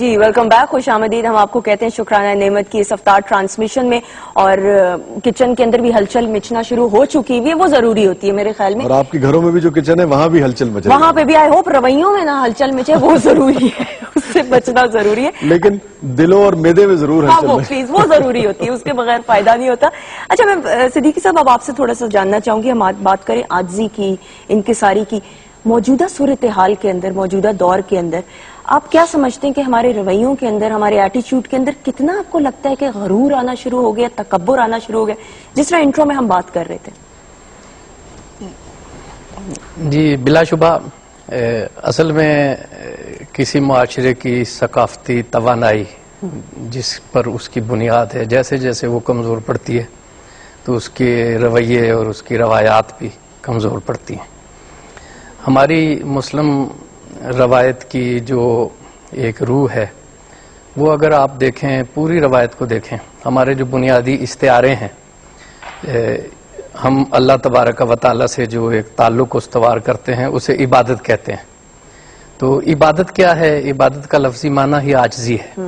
جی welcome back, خوش آمدید ہم آپ کو کہتے ہیں شکرانہ نعمت کی اس افطار ٹرانسمیشن میں. اور کچن کے اندر بھی ہلچل مچنا شروع ہو چکی ہوئی ہے، وہ ضروری ہوتی ہے میرے خیال میں. اور آپ کے گھروں میں بھی جو کچن ہے وہاں بھی ہلچل مچے، وہاں پہ بھی آئی ہوپ رویوں میں نہ ہلچل مچے، وہ ضروری ہے، اس سے بچنا ضروری ہے. لیکن دلوں اور معدے میں ضرور ہلچل وہ پلیز وہ ضروری ہوتی ہے، اس کے بغیر فائدہ نہیں ہوتا. اچھا میں صدیقی صاحب اب آپ سے تھوڑا سا جاننا چاہوں گی، ہم بات کریں عاجزی کی، انکساری کی. موجودہ صورتحال کے اندر، موجودہ دور کے اندر آپ کیا سمجھتے ہیں کہ ہمارے رویوں کے اندر، ہمارے ایٹیچیوڈ کے اندر کتنا آپ کو لگتا ہے کہ غرور آنا شروع ہو گیا، تکبر آنا شروع ہو گیا، جس طرح انٹرو میں ہم بات کر رہے تھے؟ جی بلا شبہ اصل میں کسی معاشرے کی ثقافتی توانائی جس پر اس کی بنیاد ہے، جیسے جیسے وہ کمزور پڑتی ہے تو اس کے رویے اور اس کی روایات بھی کمزور پڑتی ہیں. ہماری مسلم روایت کی جو ایک روح ہے وہ اگر آپ دیکھیں، پوری روایت کو دیکھیں، ہمارے جو بنیادی استعارے ہیں، ہم اللہ تبارک و تعالیٰ سے جو ایک تعلق استوار کرتے ہیں اسے عبادت کہتے ہیں. تو عبادت کیا ہے؟ عبادت کا لفظی معنی ہی عاجزی ہے،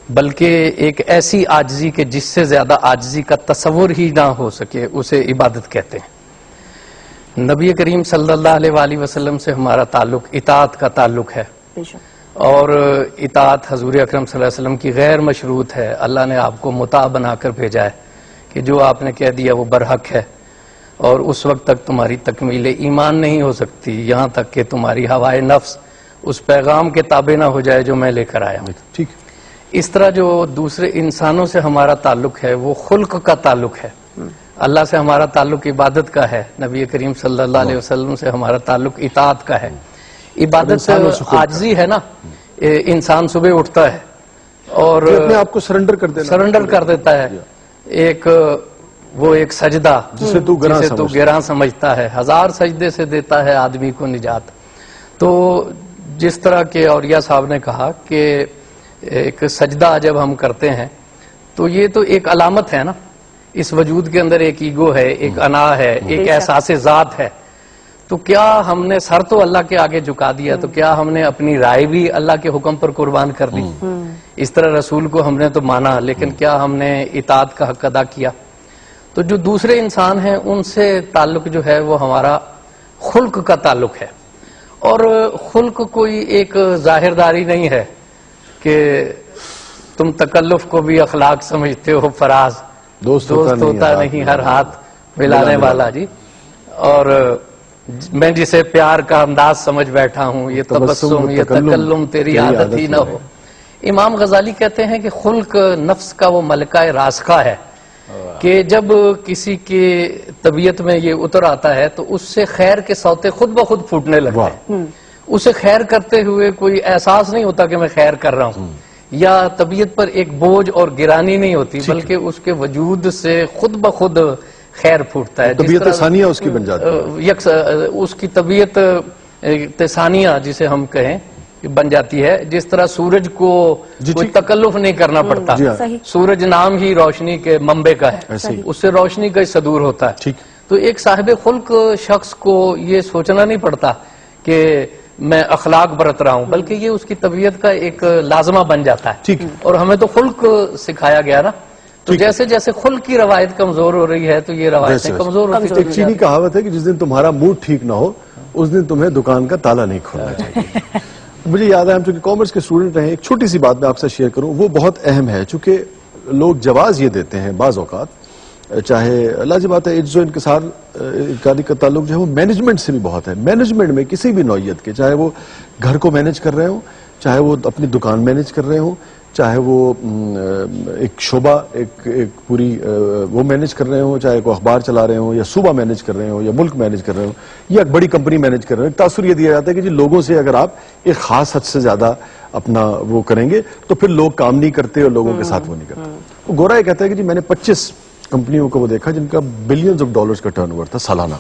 بلکہ ایک ایسی عاجزی کہ جس سے زیادہ عاجزی کا تصور ہی نہ ہو سکے اسے عبادت کہتے ہیں. نبی کریم صلی اللہ علیہ وآلہ وسلم سے ہمارا تعلق اطاعت کا تعلق ہے، اور اطاعت حضور اکرم صلی اللہ علیہ وسلم کی غیر مشروط ہے. اللہ نے آپ کو مطاع بنا کر بھیجا ہے کہ جو آپ نے کہہ دیا وہ برحق ہے، اور اس وقت تک تمہاری تکمیل ایمان نہیں ہو سکتی یہاں تک کہ تمہاری ہوائے نفس اس پیغام کے تابع نہ ہو جائے جو میں لے کر آیا ہوں. ٹھیک. اس طرح جو دوسرے انسانوں سے ہمارا تعلق ہے وہ خلق کا تعلق ہے. اللہ سے ہمارا تعلق عبادت کا ہے، نبی کریم صلی اللہ علیہ وسلم سے ہمارا تعلق اطاعت کا ہے. عبادت عاجزی ہے نا، انسان صبح اٹھتا ہے اور اپنے آپ کو سرنڈر کر دیتا ہے. وہ ایک سجدہ جسے تو گراں سمجھتا ہے، ہزار سجدے سے دیتا ہے آدمی کو نجات. تو جس طرح کے اولیاء صاحب نے کہا کہ ایک سجدہ جب ہم کرتے ہیں تو یہ تو ایک علامت ہے نا، اس وجود کے اندر ایک ایگو ہے، ایک انا ہے، ایک احساس ذات ہے. تو کیا ہم نے سر تو اللہ کے آگے جھکا دیا؟ تو کیا ہم نے اپنی رائے بھی اللہ کے حکم پر قربان کر دی؟ اس طرح رسول کو ہم نے تو مانا، لیکن کیا ہم نے اطاعت کا حق ادا کیا؟ تو جو دوسرے انسان ہیں ان سے تعلق جو ہے وہ ہمارا خلق کا تعلق ہے. اور خلق کوئی ایک ظاہرداری نہیں ہے کہ تم تکلف کو بھی اخلاق سمجھتے ہو فراز، دوست ہوتا نہیں ہر ہاتھ ملانے والا. جی اور میں جسے پیار کا انداز سمجھ بیٹھا ہوں، یہ تبسم یہ تکلم تیری عادت ہی نہ ہو. امام غزالی کہتے ہیں کہ خلق نفس کا وہ ملکہ راسخہ ہے کہ جب کسی کی طبیعت میں یہ اتر آتا ہے تو اس سے خیر کے سوتے خود بخود پھوٹنے لگتے ہیں. اسے خیر کرتے ہوئے کوئی احساس نہیں ہوتا کہ میں خیر کر رہا ہوں، یا طبیعت پر ایک بوجھ اور گرانی نہیں ہوتی، بلکہ اس کے وجود سے خود بخود خیر پھوٹتا ہے. طبیعت ثانیہ اس کی بن جاتی ہے، اس کی طبیعت ثانیہ جسے ہم کہیں بن جاتی ہے. جس طرح سورج کو کوئی تکلف نہیں کرنا پڑتا، سورج نام ہی روشنی کے منبع کا ہے، اس سے روشنی کا صدور ہوتا ہے. تو ایک صاحب خلق شخص کو یہ سوچنا نہیں پڑتا کہ میں اخلاق برت رہا ہوں، بلکہ یہ اس کی طبیعت کا ایک لازمہ بن جاتا ہے. اور ہمیں تو خلق سکھایا گیا نا، تو جیسے جیسے خلق کی روایت کمزور ہو رہی ہے تو یہ روایتیں کمزور ہوتی ہیں. ایک چینی کہاوت ہے کہ جس دن تمہارا موڈ ٹھیک نہ ہو اس دن تمہیں دکان کا تالا نہیں کھولنا چاہیے. مجھے یاد ہے ہم چونکہ کامرس کے اسٹوڈنٹ ہیں، ایک چھوٹی سی بات میں آپ سے شیئر کروں، وہ بہت اہم ہے. چونکہ لوگ جواز یہ دیتے ہیں بعض اوقات، چاہے لازم بات ہے جو انکساری کا تعلق جو ہے وہ مینجمنٹ سے بھی بہت ہے. مینجمنٹ میں کسی بھی نوعیت کے، چاہے وہ گھر کو مینج کر رہے ہوں، چاہے وہ اپنی دکان مینج کر رہے ہوں، چاہے وہ ایک شعبہ ایک پوری وہ مینج کر رہے ہوں، چاہے کوئی اخبار چلا رہے ہوں، یا صوبہ مینج کر رہے ہوں، یا ملک مینج کر رہے ہوں، یا ایک بڑی کمپنی مینج کر رہے ہوں. ایک تاثر یہ دیا جاتا ہے کہ جی لوگوں سے اگر آپ ایک خاص حد سے زیادہ اپنا وہ کریں گے تو پھر لوگ کام نہیں کرتے اور لوگوں کے ساتھ وہ نہیں کرتے. گورا یہ کہتا ہے کہ جی میں نے 25 کمپنیوں کو وہ دیکھا جن کا بلینز آف ڈالرز کا ٹرن اوور تھا سالانہ،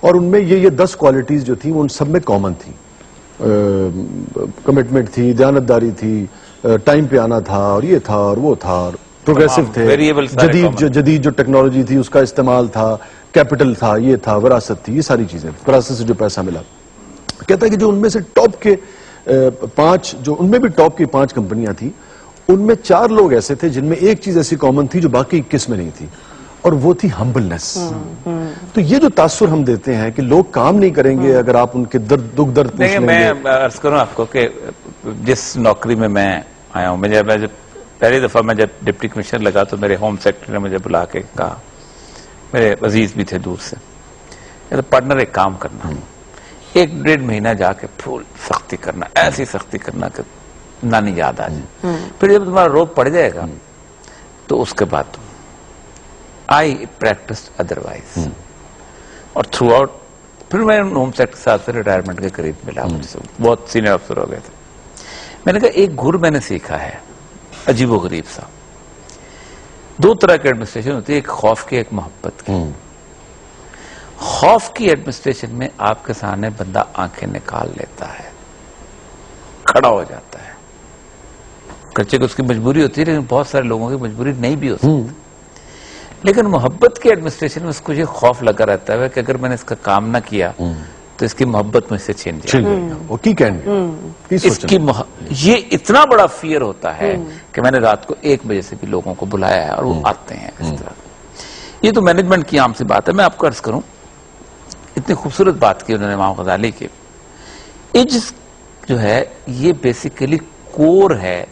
اور ان میں یہ 10 کوالٹیز جو تھیں ان سب میں کامن تھیں. کمٹمنٹ تھی، دیانتداری تھی، ٹائم پہ آنا تھا، اور یہ تھا اور وہ تھا، اور پروگریسو تھے، جدید جو ٹیکنالوجی تھی اس کا استعمال تھا، کیپٹل تھا، یہ تھا، وراثت تھی، یہ ساری چیزیں، وراثت سے جو پیسہ ملا. کہتا ہے کہ جو ان میں سے ٹاپ کے 5 جو ان میں بھی ٹاپ کی 5 کمپنیاں تھیں، ان میں 4 لوگ ایسے تھے جن میں ایک چیز ایسی کامن تھی جو باقی 21 میں نہیں تھی، اور وہ تھی ہمبلنس. تو یہ جو تاثر ہم دیتے ہیں کہ لوگ کام نہیں کریں گے اگر آپ ان کے دکھ درد پوچھ لیں گے. میں عرض کروں آپ کو کہ جس نوکری میں آیا ہوں، جب پہلی دفعہ میں جب ڈپٹی کمشنر لگا تو میرے ہوم سیکرٹری نے مجھے بلا کے کہا، میرے عزیز بھی تھے دور سے، پارٹنر ایک کام کرنا، 1-1.5 مہینہ جا کے پھول سختی کرنا، ایسی سختی کرنا کہ نانی یاد آ جائے، پھر جب تمہارا روپ پڑ جائے گا تو اس کے بعد تم آئی پریکٹس ادروائز. اور تھرو آؤٹ پھر میں ہوم سیکرٹری صاحب سے ریٹائرمنٹ کے قریب ملا، مجھ سے بہت سینئر افسر ہو گئے تھے. میں نے کہا ایک گر میں نے سیکھا ہے عجیب و غریب سا. 2 طرح کی ایڈمنسٹریشن ہوتی ہے، ایک خوف کی، ایک محبت کی. خوف کی ایڈمنسٹریشن میں آپ کے سامنے بندہ آنکھیں نکال لیتا ہے، کھڑا ہو جاتا ہے، کچے کو اس کی مجبوری ہوتی ہے، لیکن بہت سارے لوگوں کی مجبوری نہیں بھی ہو سکتی. لیکن محبت کی ایڈمنسٹریشن میں اس کو یہ خوف لگا رہتا ہے کہ اگر میں نے اس کا کام نہ کیا تو اس کی محبت مجھ سے چھین جائے گی. اس کی یہ اتنا بڑا فیئر ہوتا ہے کہ میں نے رات کو 1 بجے سے بھی لوگوں کو بلایا ہے اور وہ آتے ہیں اس طرح. یہ تو مینجمنٹ کی عام سی بات ہے. میں آپ کو عرض کروں، اتنی خوبصورت بات کی انہوں نے امام غزالی کی. عجز جو ہے یہ بیسیکلی کور ہے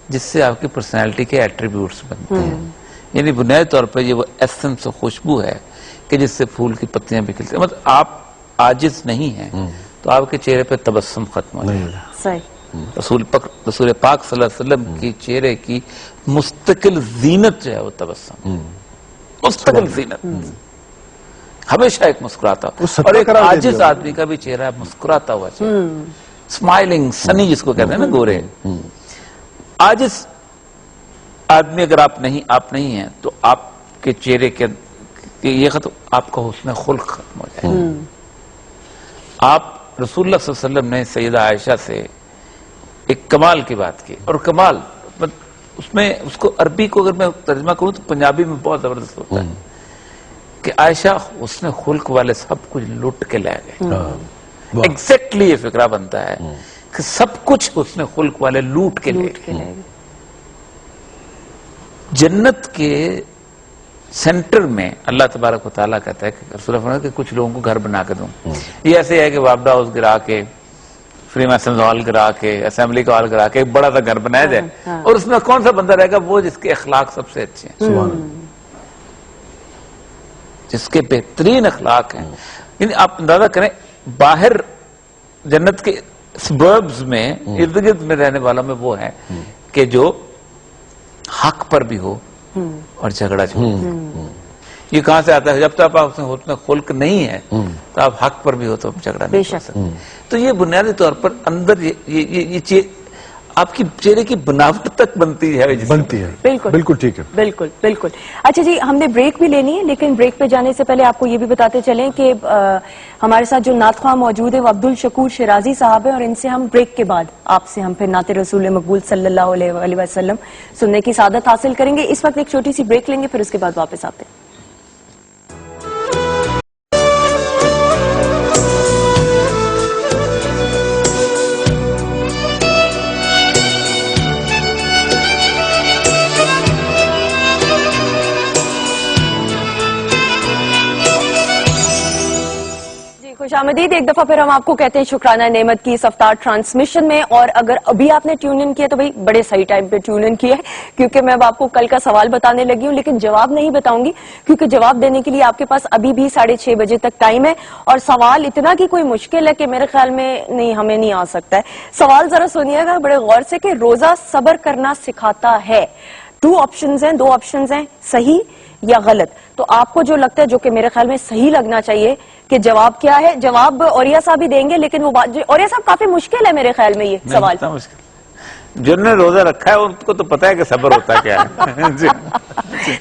جس سے آپ کی پرسنالٹی کے ایٹریبیوٹس بنتے ہیں. یعنی بنیادی طور پر یہ وہ ایسنس و خوشبو ہے کہ جس سے پھول کی پتیاں بھی کھلتی ہیں. مطلب آپ عاجز نہیں ہیں تو آپ کے چہرے پہ تبسم ختم ہو جائے گا. رسول پاک صلی اللہ علیہ وسلم کی چہرے کی مستقل زینت جو ہے وہ تبسم، مستقل زینت، ہمیشہ ایک مسکراتا. اور ایک عاجز آدمی کا بھی چہرہ مسکراتا ہوا چہرہ، اسمائلنگ سنی جس کو کہتے ہیں نا گورے. عاجز آدمی اگر آپ نہیں ہیں تو آپ کے چہرے کے یہ ختم، آپ کا حسن خلق ختم ہو جائے. آپ رسول اللہ صلی اللہ علیہ وسلم نے سیدہ عائشہ سے ایک کمال کی بات کی، اور کمال اس میں اس کو عربی کو اگر میں ترجمہ کروں تو پنجابی میں بہت زبردست ہوتا ہے کہ عائشہ حسن خلق والے سب کچھ لٹ کے لے گئے. ایگزیکٹلی یہ فکرہ بنتا ہے کہ سب کچھ حسن خلق والے لوٹ کے لے گئے. جنت کے سینٹر میں اللہ تبارک و تعالیٰ کہتا ہے کہ رسول اللہ کہ کچھ لوگوں کو گھر بنا کے دوں. یہ ایسے ہے کہ وابڈا ہاؤس گرا کے، فری میسنز ہال گرا کے، اسمبلی کا ہال گرا کے ایک بڑا سا گھر بنایا جائے اور اس میں کون سا بندہ رہے گا؟ وہ جس کے اخلاق سب سے اچھے ہیں، جس کے بہترین اخلاق ہیں. یعنی آپ اندازہ کریں باہر جنت کے سبربز میں ارد گرد میں رہنے والوں میں وہ ہے کہ جو حق پر بھی ہو اور جھگڑا چھوڑ. یہ کہاں سے آتا ہے؟ جب تک آپ حسن خلق نہیں ہے تو آپ حق پر بھی ہو تو جھگڑا نہیں کر سکتے. تو یہ بنیادی طور پر اندر یہ آپ کی چہرے کی بناوٹ تک بنتی ہے. بالکل ٹھیک ہے. بالکل بالکل. اچھا جی، ہم نے بریک بھی لینی ہے، لیکن بریک پہ جانے سے پہلے آپ کو یہ بھی بتاتے چلیں کہ ہمارے ساتھ جو نعت خواہ موجود ہے وہ عبد الشکور شیرازی صاحب ہیں، اور ان سے ہم بریک کے بعد آپ سے ہم پھر نعت رسول مقبول صلی اللہ علیہ وسلم سننے کی سعادت حاصل کریں گے. اس وقت ایک چھوٹی سی بریک لیں گے، پھر اس کے بعد واپس آتے ہیں. خوش آمدید ایک دفعہ پھر ہم آپ کو کہتے ہیں شکرانہ نعمت کی اس افطار ٹرانسمیشن میں. اور اگر ابھی آپ نے ٹیون ان کیا تو بھائی بڑے صحیح ٹائم پہ ٹیون ان کیا ہے، کیونکہ میں اب آپ کو کل کا سوال بتانے لگی ہوں، لیکن جواب نہیں بتاؤں گی کیونکہ جواب دینے کے لیے آپ کے پاس ابھی بھی 6:30 بجے تک ٹائم ہے. اور سوال اتنا کی کوئی مشکل ہے کہ میرے خیال میں نہیں، ہمیں نہیں آ سکتا ہے. سوال ذرا سنیے گا بڑے غور سے کہ روزہ صبر کرنا سکھاتا ہے. 2 آپشنز ہیں، 2 آپشنز ہیں، صحیح یا غلط. تو آپ کو جو لگتا ہے، جو کہ میرے خیال میں صحیح لگنا چاہیے، کہ جواب کیا ہے. جواب اوریا صاحب ہی دیں گے، لیکن وہ اوریا صاحب کافی مشکل ہے میرے خیال میں یہ سوال. جنہوں نے روزہ رکھا ہے ان کو تو پتا ہے کہ صبر ہوتا کیا ہے.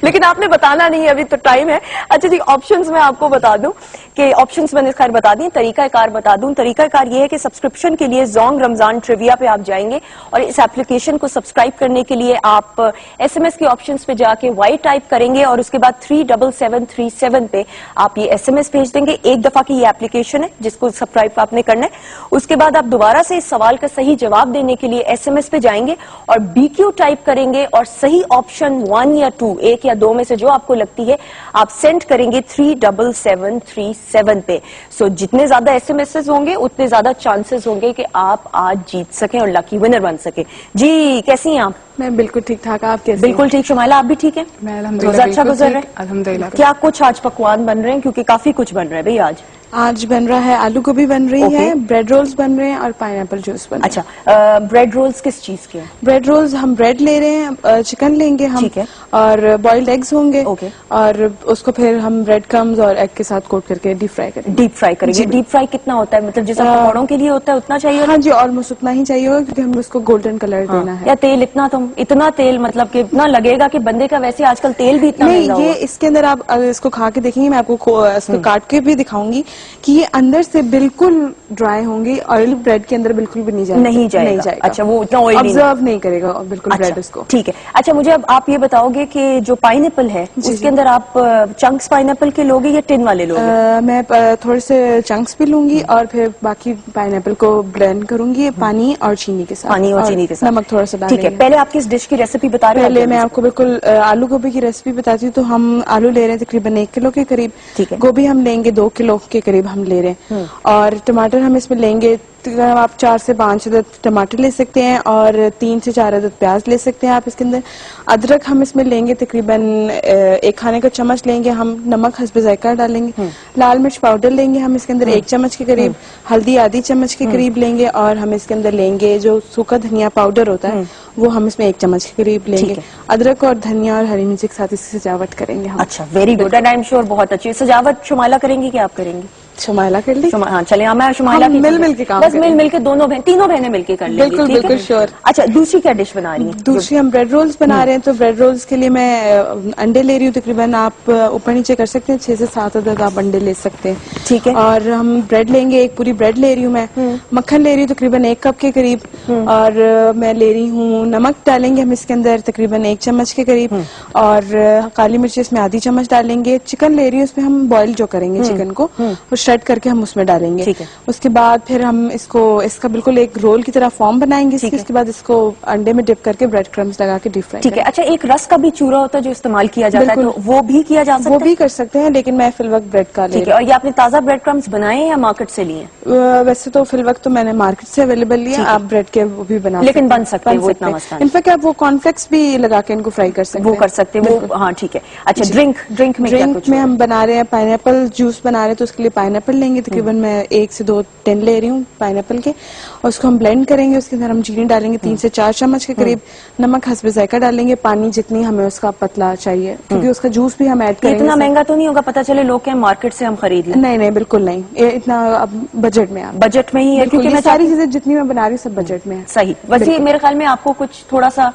لیکن آپ نے بتانا نہیں ہے، ابھی تو ٹائم ہے. اچھا جی، آپشنز میں آپ کو بتا دوں کہ آپشنز میں نے خیر بتا دیں, طریقہ کار بتا دوں. طریقہ کار یہ ہے کہ سبسکرپشن کے لیے زونگ رمضان ٹریویا پہ آپ جائیں گے اور اس ایپلیکیشن کو سبسکرائب کرنے کے لیے آپ ایس ایم ایس کے آپشنز پہ جا کے وائی ٹائپ کریں گے اور اس کے بعد 37737 پہ آپ یہ ایس ایم ایس بھیج دیں گے. ایک دفعہ کی یہ ایپلیکیشن ہے جس کو سبسکرائب آپ نے کرنا ہے. اس کے بعد آپ دوبارہ سے اس سوال کا صحیح جواب دینے کے لیے ایس ایم ایس پہ جائیں گے اور بی کیو ٹائپ کریں گے اور صحیح آپشن 1 یا 2 ایک یا دو میں سے جو آپ کو لگتی ہے آپ سینڈ کریں گے 37737 پہ. سو جتنے زیادہ ایس ایم ایس ہوں گے اتنے زیادہ چانسز ہوں گے کہ آپ آج جیت سکیں اور لکی ونر بن سکیں. جی کیسی ہیں آپ؟ میں بالکل ٹھیک ٹھاک. آپ کیسے؟ بالکل ٹھیک. شمائلہ آپ بھی ٹھیک ہیں؟ میں الحمدللہ روزہ اچھا گزر رہا ہے؟ الحمدللہ. کیا کچھ آج پکوان بن رہے ہیں کیونکہ کافی کچھ بن رہا ہے بھائی آج؟ آج بن رہا ہے آلو گوبھی بن رہی ہے, بریڈ رولز بن رہے ہیں اور پائن ایپل جوس بن رہا ہے. اچھا, بریڈ رولز کس چیز کے ہیں؟ بریڈ رولز ہم بریڈ لے رہے ہیں, چکن لیں گے ہم, ٹھیک ہے, اور بوائلڈ ایگز ہوں گے, اور اس کو پھر ہم بریڈ کرمز اور ایگ کے ساتھ کوٹ کر کے ڈیپ فرائی کریں گے. ڈیپ فرائی کریں گے. ڈیپ فرائی کتنا ہوتا ہے, مطلب جیسا پکوڑوں کے لیے ہوتا ہے اتنا چاہیے؟ ہاں جی, آلموسٹ اتنا ہی چاہیے ہوگا کیونکہ ہم اس کو گولڈن کلر دینا ہے. یا تیل اتنا تیل مطلب کہ اتنا لگے گا کہ بندے کا, ویسے آج کل تیل بھی اتنا نہیں, یہ اس کے اندر آپ اس کو کھا کے دیکھیں گے, میں آپ کو اس کو کاٹ کے بھی دکھاؤں گی کہ یہ اندر سے بالکل ڈرائی ہوں گی, آئل بریڈ کے اندر بالکل بھی نہیں جائے گا. اچھا, وہ اتنا آئل آبزرو نہیں کرے گا بالکل بریڈ اس کو. ٹھیک ہے. اچھا, مجھے اب آپ یہ بتاؤ گے کہ جو پائن ایپل ہے اس کے اندر آپ چنکس پائن ایپل کے لوگے یا ٹن والے لوگے؟ میں تھوڑے سے چنکس بھی لوں گی اور پھر باقی پائن ایپل کو بلینڈ کروں گی پانی اور چینی کے ساتھ. پانی اور چینی کے ساتھ, نمک تھوڑا سا ڈالیں گے. ٹھیک ہے. پہلے آپ کس ڈش کی ریسیپی بتا رہے ہیں؟ پہلے میں آپ کو بالکل آلو گوبھی کی ریسیپی بتاتی ہوں. تو ہم آلو لے رہے ہیں تقریباً 1 کلو کے قریب. ٹھیک ہے. گوبھی ہم لیں گے 2 کلو کے قریب ہم لے رہے ہیں, اور ٹماٹر ہم اس میں لیں گے, آپ 4 سے 5 عدد ٹماٹر لے سکتے ہیں اور 3 سے 4 عدد پیاز لے سکتے ہیں آپ اس کے اندر. ادرک ہم اس میں لیں گے تقریباً 1 کھانے کا چمچ لیں گے ہم. نمک حسب ذائقہ ڈالیں گے. لال مرچ پاؤڈر لیں گے ہم اس کے اندر 1 چمچ کے قریب. ہلدی آدھی چمچ کے قریب لیں گے, اور ہم اس کے اندر لیں گے جو سوکھا دھنیا پاؤڈر ہوتا ہے وہ ہم اس میں 1 چمچ کے قریب لیں گے. ادرک اور دھنیا اور ہری مرچ کے ساتھ اس کی سجاوٹ کریں گے ہم. اچھا, very good. And I am sure بہت اچھی سجاوٹ. شمائلہ کریں گی کہ آپ کریں گی؟ شمائلہ کر لی. ہاں چلیں, میں شمائلہ مل کے کام بس مل کے تینوں بہنیں مل کے کر لیں گے. بالکل بالکل شیور. اچھا, دوسری کیا ڈش بنا رہی ہیں؟ دوسری ہم بریڈ رولز بنا رہے ہیں. تو بریڈ رولز کے لیے میں انڈے لے رہی ہوں تقریباً, آپ اوپر نیچے کر سکتے ہیں, 6 سے 7 عدد آپ انڈے لے سکتے ہیں. ٹھیک ہے. اور ہم بریڈ لیں گے, 1 پوری بریڈ لے رہی ہوں میں. مکھن لے رہی ہوں تقریباً 1 کپ کے قریب, اور میں لے رہی ہوں نمک ڈالیں گے ہم اس کے اندر تقریباً 1 چمچ کے قریب, اور کالی مرچ اس میں آدھی چمچ ڈالیں گے. چکن لے رہی ہوں, اس میں ہم بوائل جو کریں گے چکن کو وہ شریڈ کر کے ہم اس میں ڈالیں گے. اس کے بعد پھر ہم اس کا بالکل ایک رول کی طرح فارم بنائیں گے. اس کے بعد اس کو انڈے میں ڈپ کر کے بریڈ کرمز لگا کے ڈیپ فرائی. ٹھیک ہے. اچھا, ایک رس کا بھی چورا ہوتا ہے جو استعمال کیا جاتا ہے, تو وہ بھی کیا جا سکتا ہے؟ وہ بھی کر سکتے ہیں, لیکن میں فی الوقت بریڈ کا لے. ٹھیک ہے. اور یہ آپ نے تازہ بریڈ کرمز بنائے ہیں یا مارکیٹ سے لیے ہیں؟ ویسے تو فی الوقت تو میں نے مارکیٹ سے اویلیبل لیا. آپ بریڈ کے وہ بھی بنا لیکن بن سکتے ہیں, وہ اتنا مسئلہ. انفیکٹ آپ وہ کارن فلیکس بھی لگا کے ان کو فرائی کر سکتے ہیں. وہ کر سکتے ہیں وہ. ہاں ٹھیک ہے. اچھا, ڈرنک میں ہم بنا رہے ہیں پائن ایپل جوس بنا رہے ہیں. تو اس کے لیے پائن ایپل لیں گے تقریباً میں 1 سے 2 ٹن لے رہی ہوں پائن ایپل کے, اور اس کو ہم بلینڈ کریں گے. اس کے اندر ہم چینی ڈالیں گے 3 سے 4 چمچ کے قریب. نمک حسب ذائقہ ڈالیں گے. پانی جتنی ہمیں اس کا پتلا چاہیے, کیونکہ اس کا جوس بھی ہم ایڈ کریں گے. اتنا مہنگا تو نہیں ہوگا, پتہ چلے لوگ کہ مارکیٹ سے ہم خرید لیں؟ نہیں بالکل نہیں, اتنا بجٹ میں. بجٹ میں ہی ہے, کیونکہ میں ساری چیزیں جتنی میں بنا رہی ہوں سب بجٹ میں ہے. صحیح. ویسے میرے خیال میں آپ کو کچھ تھوڑا سا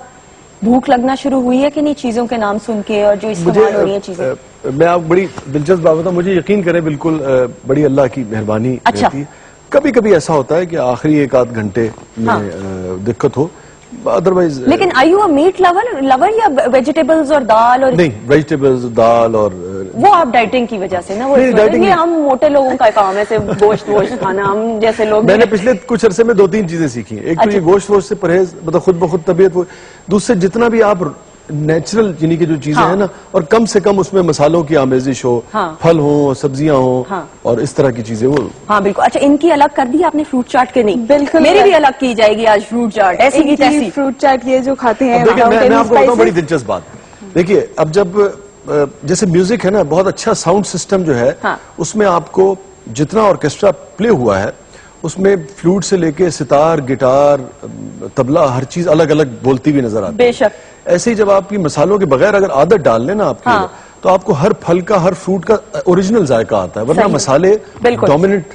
بھوک لگنا شروع ہوئی ہے کہ نہیں چیزوں کے نام سن کے اور جو استعمال ہو رہی ہیں چیزیں؟ میں آپ بڑی دلچسپ بات بتاؤں, مجھے یقین کریں بالکل بڑی اللہ کی مہربانی رہتی ہے. کبھی کبھی ایسا ہوتا ہے کہ آخری 1-8 گھنٹے میں دقت ہو, ادروائز. لیکن are you a meat lover یا ویجیٹیبلز اور دال؟ اور نہیں, ویجیٹیبلز, دال, اور وہ آپ ڈائٹنگ کی وجہ سے نا, وہ ہم موٹے لوگوں کا کام ہے گوشت کھانا, ہم جیسے لوگ. میں نے پچھلے کچھ عرصے میں 2-3 چیزیں سیکھی ہیں. ایک تو یہ گوشت سے پرہیز, مطلب خود بخود طبیعت. دوسرے جتنا بھی آپ نیچرل یعنی کہ جو چیزیں ہیں نا, اور کم سے کم اس میں مسالوں کی آمیزش ہو, پھل ہوں, سبزیاں ہوں, اور اس طرح کی چیزیں. وہ ہاں بالکل. اچھا, ان کی الگ کر دی آپ نے فروٹ چاٹ کے؟ نہیں بالکل, میری بھی الگ کی جائے گی آج فروٹ چاٹ, ایسی کی تیسی فروٹ چاٹ. یہ جو کھاتے ہیں میں آپ کو بتاؤں بڑی دلچسپ بات. دیکھیے, اب جب جیسے میوزک ہے نا, بہت اچھا ساؤنڈ سسٹم جو ہے اس میں آپ کو جتنا آرکیسٹرا پلے ہوا ہے اس میں فلوٹ سے لے کے ستار, گٹار, طبلہ, ہر چیز الگ الگ بولتی ہوئی نظر آتی ہے. بے شک. ایسے ہی جب آپ کی مسالوں کے بغیر اگر عادت ڈال لیں نا آپ کی, تو آپ کو ہر پھل کا, ہر فروٹ کا اوریجنل ذائقہ آتا ہے. ورنہ مسالے ڈومیننٹ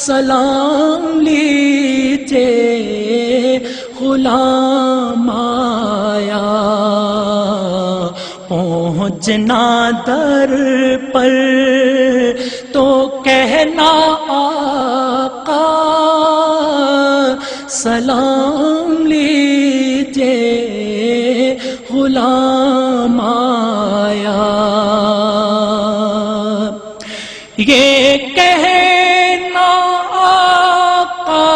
سلام لیجے غلام آیا پہنچنا در پر تو کہنا آقا سلام لیجے غلام آیا یہ کہنا آقا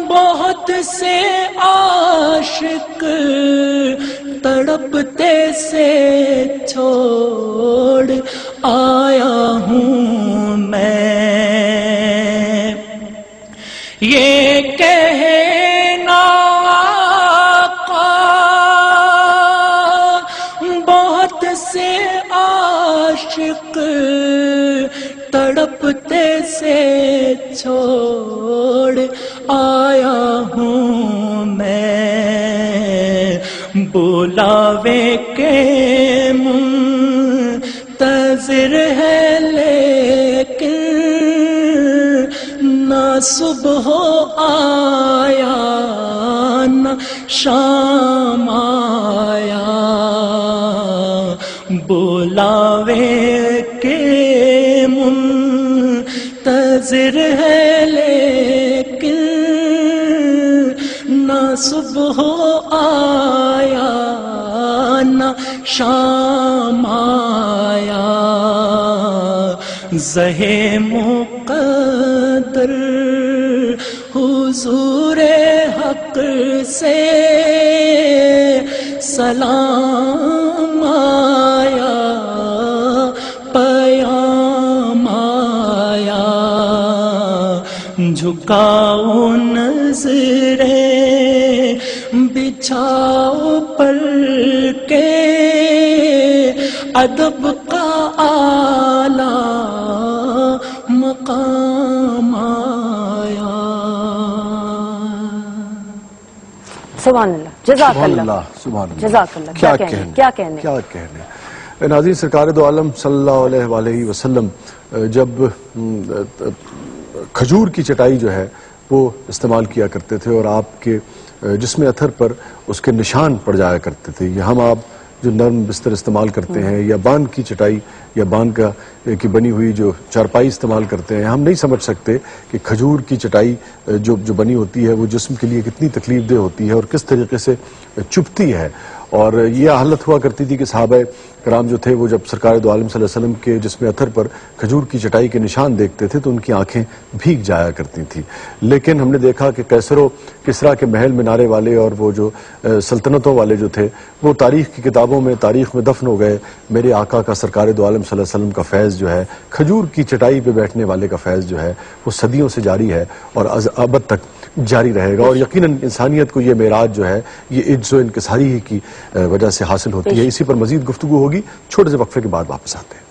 بہت سے عاشق تڑپتے سے چھوڑ آیا ہوں میں یہ کہنا آقا بہت سے عاشق تڑپتے سے چھوڑ آیا ہوں میں بلاوے کے منتظر ہے لیکن نہ صبح آیا نہ شام آیا بلاوے کے منتظر ہے لیکن نہ صبح آیا نہ شام آیا زہے مقدر حضور حق سے سلام آیا پیام آیا جھکاؤ نظریں بچھاؤ پر کے ادب کا اعلیٰ مقام آیا سبحان اللہ جزاک اللہ سبحان اللہ جزاک اللہ کیا کہنے ناظرین سرکار دو عالم صلی اللہ علیہ وآلہ وسلم جب کھجور کی چٹائی جو ہے وہ استعمال کیا کرتے تھے اور آپ کے جسم اثر پر اس کے نشان پڑ جایا کرتے تھے. یہ ہم آپ جو نرم بستر استعمال کرتے ہیں یا بان کی چٹائی یا بان کی بنی ہوئی جو چارپائی استعمال کرتے ہیں, ہم نہیں سمجھ سکتے کہ کھجور کی چٹائی جو بنی ہوتی ہے وہ جسم کے لیے کتنی تکلیف دہ ہوتی ہے اور کس طریقے سے چبھتی ہے. اور یہ حالت ہوا کرتی تھی کہ صحابہ کرام جو تھے وہ جب سرکار دو عالم صلی اللہ علیہ وسلم کے جسم اثر پر کھجور کی چٹائی کے نشان دیکھتے تھے تو ان کی آنکھیں بھیگ جایا کرتی تھیں. لیکن ہم نے دیکھا کہ کیسر و کسریٰ کے محل مینارے والے اور وہ جو سلطنتوں والے جو تھے وہ تاریخ کی کتابوں میں تاریخ میں دفن ہو گئے. میرے آقا کا سرکار دو عالم صلی اللہ علیہ وسلم کا فیض جو ہے, کھجور کی چٹائی پہ بیٹھنے والے کا فیض جو ہے وہ صدیوں سے جاری ہے اور ابد تک جاری رہے گا. اور یقیناً انسانیت کو یہ معراج جو ہے یہ عجز و انکساری ہی کی وجہ سے حاصل ہوتی ہے. اسی پر مزید گفتگو ہوگی, چھوٹے سے وقفے کے بعد واپس آتے ہیں.